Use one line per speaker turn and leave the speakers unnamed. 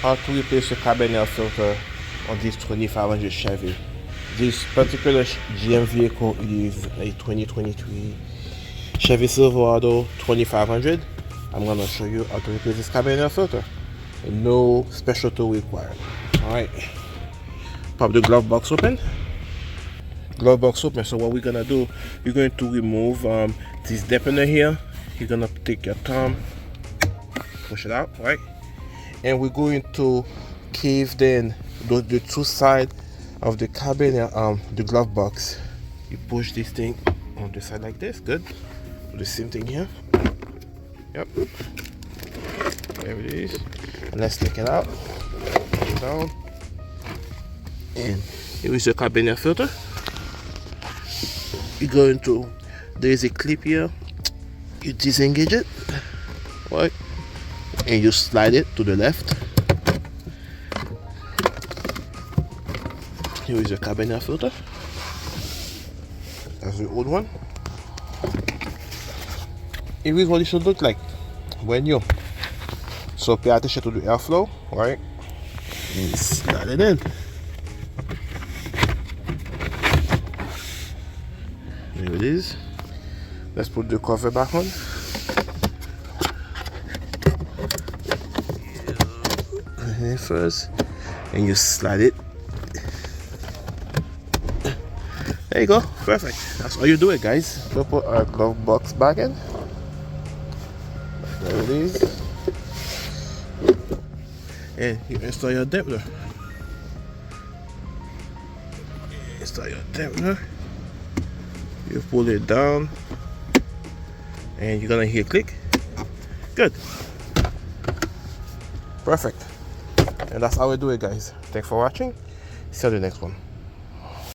how to replace the cabinet filter on this 2500 Chevy. This particular GM vehicle is a 2023 Chevy Silverado 2500. I'm gonna show you how to replace this cabinet filter. And no special tool required. Alright, pop the glove box open. So what we're gonna do, you're going to remove this dampener here. You're gonna take your thumb, push it out, right? And we're going to cave in the two sides of the cabinet, the glove box. You push this thing on the side like this. Good. Do the same thing here. Yep. There it is. Let's take it out. Put it down. And here is the cabinet filter. You're going to, there's a clip here. You disengage it, right? And you slide it to the left. Here is your cabinet filter. That's the old one. Here is what it should look like when new. So pay attention to the airflow, right? And slide it in. There it is. Let's put the cover back on. And first, and you slide it. There you go, perfect. That's how you do it, guys. We'll put our glove box back in. There it is. And you install your dampener. Install your dampener. You pull it down, and you're gonna hear click. Good. Perfect. And that's how we do it, guys. Thanks for watching. See you on the next one.